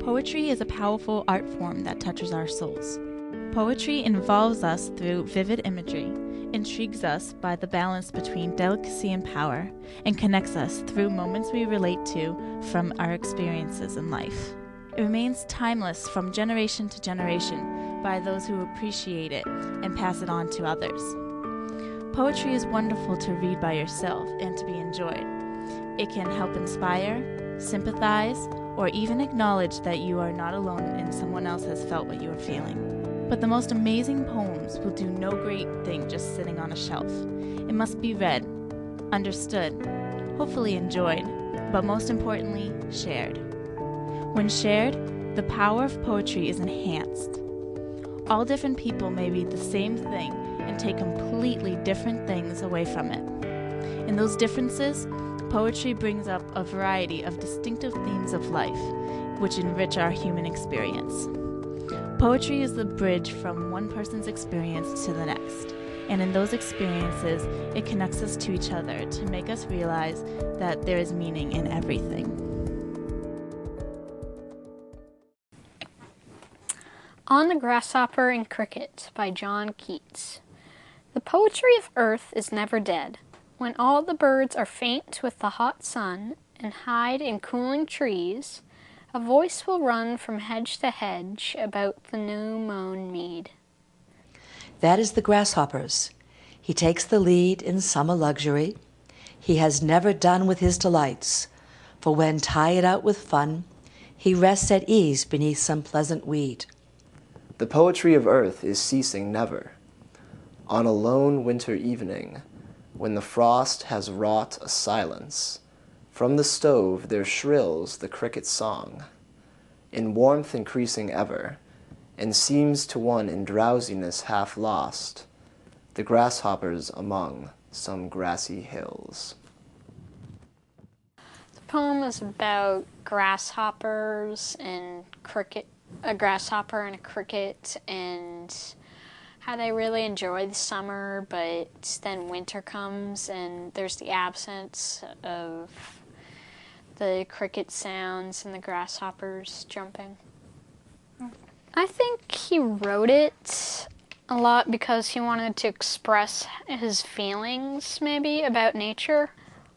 Poetry is a powerful art form that touches our souls. Poetry involves us through vivid imagery, intrigues us by the balance between delicacy and power, and connects us through moments we relate to from our experiences in life. It remains timeless from generation to generation by those who appreciate it and pass it on to others. Poetry is wonderful to read by yourself and to be enjoyed. It can help inspire, sympathize, or even acknowledge that you are not alone and someone else has felt what you are feeling. But the most amazing poems will do no great thing just sitting on a shelf. It must be read, understood, hopefully enjoyed, but most importantly, shared. When shared, the power of poetry is enhanced. All different people may read the same thing and take completely different things away from it. In those differences, poetry brings up a variety of distinctive themes of life, which enrich our human experience. Poetry is the bridge from one person's experience to the next, and in those experiences, it connects us to each other to make us realize that there is meaning in everything. On the Grasshopper and Cricket by John Keats. The poetry of earth is never dead. When all the birds are faint with the hot sun and hide in cooling trees, a voice will run from hedge to hedge about the new-mown mead. That is the grasshopper's. He takes the lead in summer luxury. He has never done with his delights, for when tired out with fun, he rests at ease beneath some pleasant weed. The poetry of earth is ceasing never. On a lone winter evening, when the frost has wrought a silence, from the stove there shrills the cricket's song, in warmth increasing ever, and seems to one in drowsiness half lost, the grasshoppers among some grassy hills. The poem is about grasshoppers and cricket. A grasshopper and a cricket, and how they really enjoy the summer, but then winter comes and there's the absence of the cricket sounds and the grasshoppers jumping. I think he wrote it a lot because he wanted to express his feelings, maybe, about nature.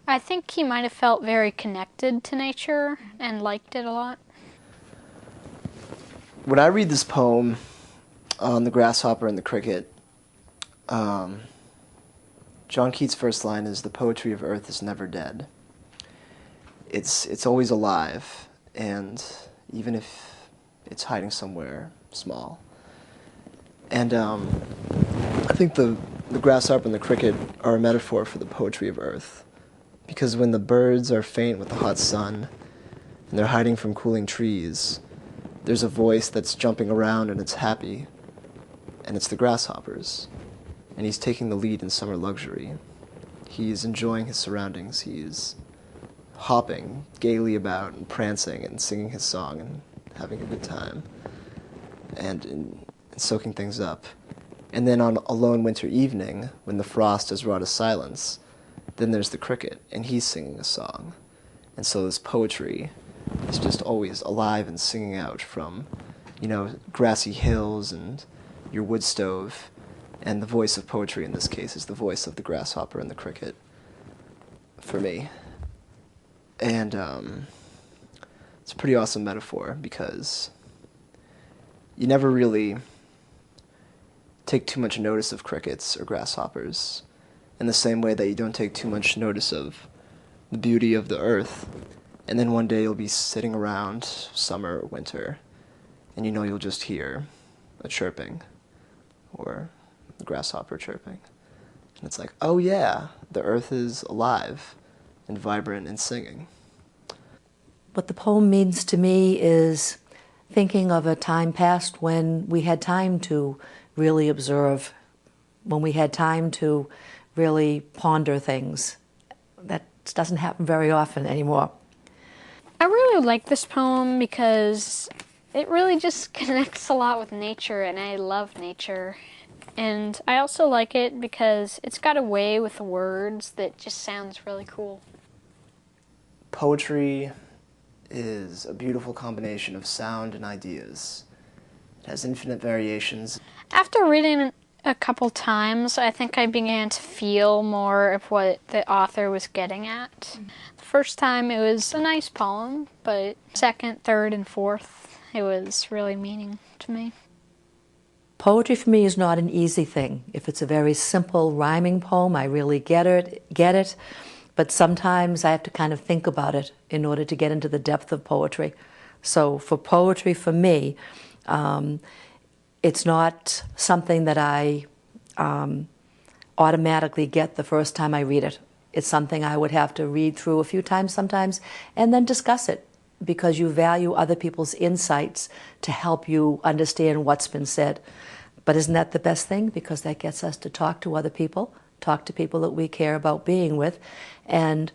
I think he might have felt very connected to nature and liked it a lot. When I read this poem on the grasshopper and the cricket, John Keats' first line is, "The poetry of earth is never dead." It's always alive, and even if it's hiding somewhere small. And I think the grasshopper and the cricket are a metaphor for the poetry of earth, because when the birds are faint with the hot sun and they're hiding from cooling trees, there's a voice that's jumping around and it's happy, and it's the grasshoppers. And he's taking the lead in summer luxury. He's enjoying his surroundings. He's hopping gaily about and prancing and singing his song and having a good time and soaking things up. And then on a lone winter evening, when the frost has wrought a silence, then there's the cricket, and he's singing a song. And so this poetry is just always alive and singing out from, grassy hills and your wood stove. And the voice of poetry in this case is the voice of the grasshopper and the cricket, for me. And it's a pretty awesome metaphor, because you never really take too much notice of crickets or grasshoppers, in the same way that you don't take too much notice of the beauty of the earth. And then one day you'll be sitting around, summer or winter, and you'll just hear a chirping, or the grasshopper chirping. And it's like, oh yeah, the earth is alive and vibrant and singing. What the poem means to me is thinking of a time past when we had time to really observe, when we had time to really ponder things. That doesn't happen very often anymore. I really like this poem because it really just connects a lot with nature, and I love nature. And I also like it because it's got a way with the words that just sounds really cool. Poetry is a beautiful combination of sound and ideas. It has infinite variations. After reading a couple times, I think I began to feel more of what the author was getting at. The first time it was a nice poem, but second, third, and fourth, it was really meaning to me. Poetry for me is not an easy thing. If it's a very simple rhyming poem, I really get it. But sometimes I have to kind of think about it in order to get into the depth of poetry. So for poetry, for me, it's not something that I automatically get the first time I read it. It's something I would have to read through a few times sometimes and then discuss it, because you value other people's insights to help you understand what's been said. But isn't that the best thing? Because that gets us to talk to other people, talk to people that we care about being with, and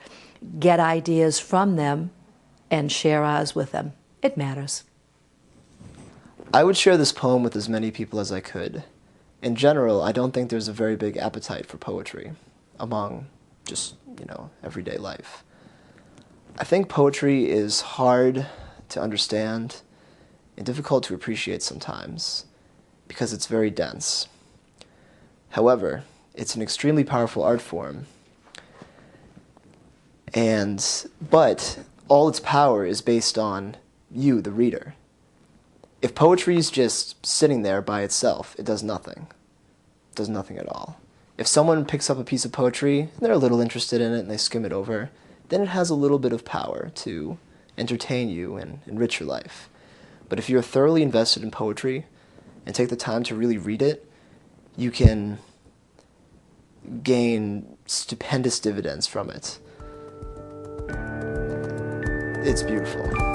get ideas from them and share ours with them. It matters. I would share this poem with as many people as I could. In general, I don't think there's a very big appetite for poetry among just, everyday life. I think poetry is hard to understand and difficult to appreciate sometimes because it's very dense. However, it's an extremely powerful art form, but all its power is based on you, the reader. If poetry is just sitting there by itself, it does nothing. It does nothing at all. If someone picks up a piece of poetry, and they're a little interested in it, and they skim it over, then it has a little bit of power to entertain you and enrich your life. But if you're thoroughly invested in poetry and take the time to really read it, you can gain stupendous dividends from it. It's beautiful.